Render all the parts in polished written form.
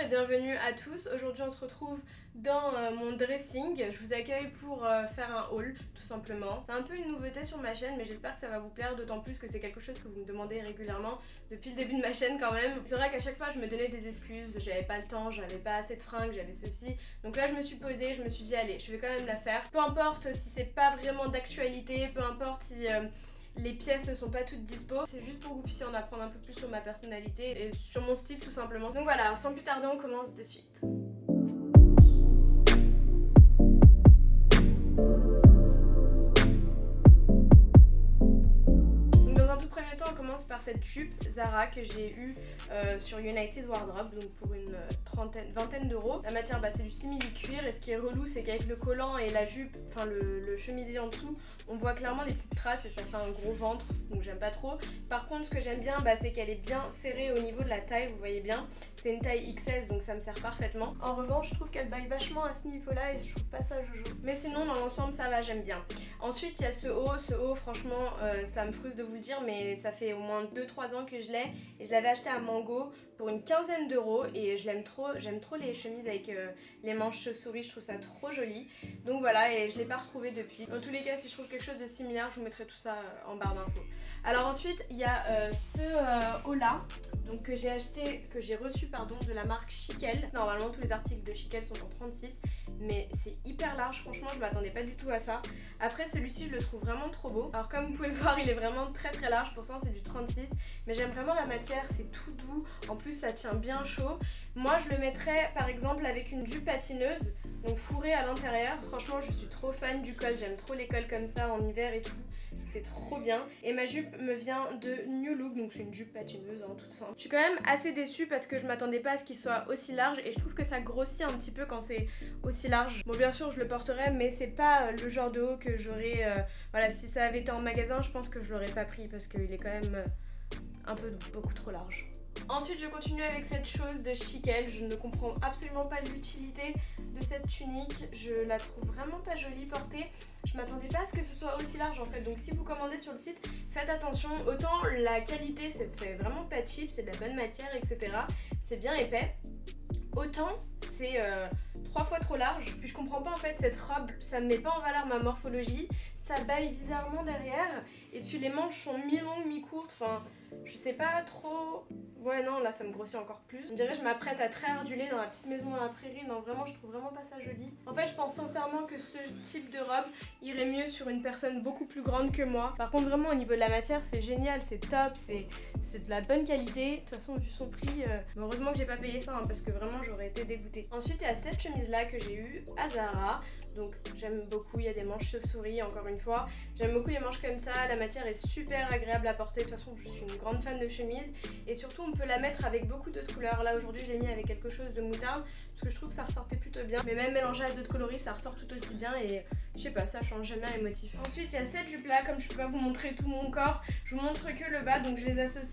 et bienvenue à tous. Aujourd'hui on se retrouve dans mon dressing. Je vous accueille pour faire un haul tout simplement. C'est un peu une nouveauté sur ma chaîne mais j'espère que ça va vous plaire, d'autant plus que c'est quelque chose que vous me demandez régulièrement depuis le début de ma chaîne quand même. C'est vrai qu'à chaque fois je me donnais des excuses, j'avais pas le temps, j'avais pas assez de fringues, j'avais ceci. Donc là je me suis posée, je me suis dit allez, je vais quand même la faire. Peu importe si c'est pas vraiment d'actualité, peu importe si... les pièces ne sont pas toutes dispo, c'est juste pour que vous puissiez en apprendre un peu plus sur ma personnalité et sur mon style tout simplement. Donc voilà, sans plus tarder on commence de suite. On commence par cette jupe Zara que j'ai eue sur United Wardrobe, donc pour une vingtaine d'euros. La matière c'est du simili-cuir et ce qui est relou c'est qu'avec le collant et la jupe, enfin le chemisier en dessous, on voit clairement des petites traces et ça fait un gros ventre, donc j'aime pas trop. Par contre ce que j'aime bien c'est qu'elle est bien serrée au niveau de la taille, vous voyez bien. C'est une taille XS donc ça me sert parfaitement. En revanche je trouve qu'elle baille vachement à ce niveau là et je trouve pas ça jojo. Mais sinon dans l'ensemble ça va, j'aime bien. Ensuite il y a ce haut franchement ça me frustre de vous le dire mais ça fait au moins 2-3 ans que je l'ai et je l'avais acheté à Mango pour une quinzaine d'euros et je l'aime trop, j'aime trop les chemises avec les manches chauves-souris, je trouve ça trop joli. Donc voilà, et je l'ai pas retrouvé depuis. Dans tous les cas si je trouve quelque chose de similaire je vous mettrai tout ça en barre d'infos. Alors ensuite il y a ce haut là donc que j'ai acheté, que j'ai reçu pardon de la marque Chiquel. Normalement tous les articles de Chiquel sont en 36 mais c'est hyper large, franchement je m'attendais pas du tout à ça. Après celui-ci je le trouve vraiment trop beau. Alors comme vous pouvez le voir il est vraiment très large, pourtant c'est du 36 mais j'aime vraiment la matière, c'est tout doux, en plus ça tient bien chaud. Moi je le mettrais par exemple avec une jupe patineuse, donc fourrée à l'intérieur. Franchement je suis trop fan du col, j'aime trop les cols comme ça en hiver et tout, c'est trop bien. Et ma jupe me vient de New Look, donc c'est une jupe patineuse hein, toute simple. Je suis quand même assez déçue parce que je m'attendais pas à ce qu'il soit aussi large et je trouve que ça grossit un petit peu quand c'est aussi large. Bon bien sûr je le porterai mais c'est pas le genre de haut que j'aurais... voilà, si ça avait été en magasin je pense que je l'aurais pas pris parce qu'il est quand même un peu beaucoup trop large. Ensuite je continue avec cette chose de Chiquel, je ne comprends absolument pas l'utilité de cette tunique, je la trouve vraiment pas jolie portée. Je m'attendais pas à ce que ce soit aussi large en fait, donc si vous commandez sur le site faites attention, autant la qualité c'est vraiment pas cheap, c'est de la bonne matière etc, c'est bien épais, autant c'est 3 fois trop large. Puis je comprends pas en fait cette robe, ça me met pas en valeur ma morphologie, ça baille bizarrement derrière et puis les manches sont mi-longues mi-courtes, enfin je sais pas trop. Ouais non là ça me grossit encore plus. On dirait que je m'apprête à tréharduler dans la petite maison dans la prairie. Non vraiment je trouve vraiment pas ça joli. En fait je pense sincèrement que ce type de robe irait mieux sur une personne beaucoup plus grande que moi. Par contre vraiment au niveau de la matière c'est génial, c'est top, c'est de la bonne qualité. De toute façon vu son prix, heureusement que j'ai pas payé ça hein, parce que vraiment j'aurais été dégoûtée. Ensuite il y a cette chemise là que j'ai eue à Zara. Donc j'aime beaucoup, il y a des manches chauve-souris encore une fois. J'aime beaucoup les manches comme ça, la matière est super agréable à porter. De toute façon je suis une grande fan de chemise. Et surtout on peut la mettre avec beaucoup d'autres couleurs. Là aujourd'hui je l'ai mis avec quelque chose de moutarde parce que je trouve que ça ressortait plutôt bien. Mais même mélangé à d'autres coloris ça ressort tout aussi bien et je sais pas, ça change, j'aime bien les motifs. Ensuite il y a cette jupe là, comme je peux pas vous montrer tout mon corps, je vous montre que le bas. Donc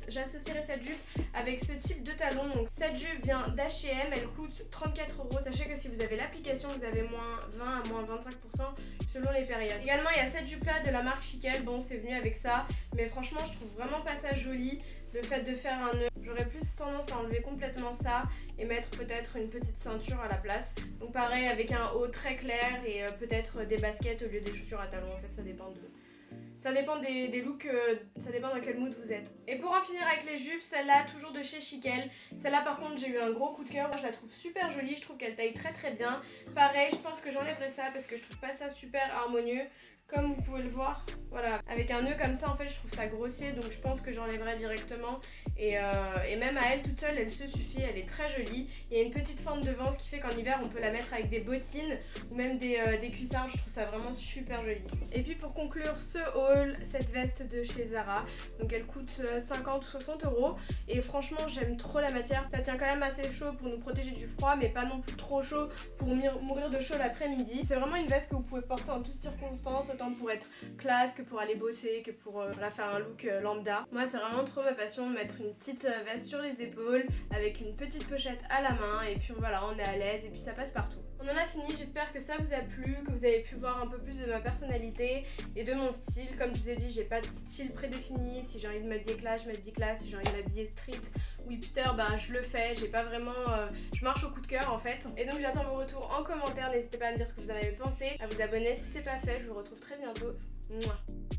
j'associerai cette jupe avec ce type de talon. Donc cette jupe vient d'H&M, elle coûte 34 €. Sachez que si vous avez l'application vous avez moins 20 à moins 25% selon les périodes. Également il y a cette jupe là de la marque Chiquel, bon c'est venu avec ça mais franchement je trouve vraiment pas ça joli. Le fait de faire un nœud, j'aurais plus tendance à enlever complètement ça et mettre peut-être une petite ceinture à la place. Donc pareil avec un haut très clair et peut-être des baskets au lieu des chaussures à talons. En fait ça dépend des looks, ça dépend dans quel mood vous êtes. Et pour en finir avec les jupes, celle-là toujours de chez Chiquel. Celle-là par contre j'ai eu un gros coup de cœur, je la trouve super jolie, je trouve qu'elle taille très bien. Pareil je pense que j'enlèverai ça parce que je trouve pas ça super harmonieux. Comme vous pouvez le voir, voilà, avec un nœud comme ça en fait je trouve ça grossier donc je pense que j'enlèverai directement et même à elle toute seule elle se suffit, elle est très jolie. Il y a une petite fente devant ce qui fait qu'en hiver on peut la mettre avec des bottines ou même des cuissards, je trouve ça vraiment super joli. Et puis pour conclure ce haul, cette veste de chez Zara, donc elle coûte 50 ou 60 € et franchement j'aime trop la matière, ça tient quand même assez chaud pour nous protéger du froid mais pas non plus trop chaud pour mourir de chaud l'après-midi. C'est vraiment une veste que vous pouvez porter en toutes circonstances, pour être classe que pour aller bosser, que pour faire un look lambda. Moi c'est vraiment trop ma passion de mettre une petite veste sur les épaules avec une petite pochette à la main et puis voilà on est à l'aise et puis ça passe partout. On en a fini, j'espère que ça vous a plu, que vous avez pu voir un peu plus de ma personnalité et de mon style. Comme je vous ai dit j'ai pas de style prédéfini, si j'ai envie de m'habiller classe je m'habille classe, si j'ai envie de m'habiller street ou hipster, bah je le fais, j'ai pas vraiment... je marche au coup de cœur en fait. Et donc j'attends vos retours en commentaire, n'hésitez pas à me dire ce que vous en avez pensé, à vous abonner si c'est pas fait, je vous retrouve très bientôt. Mouah.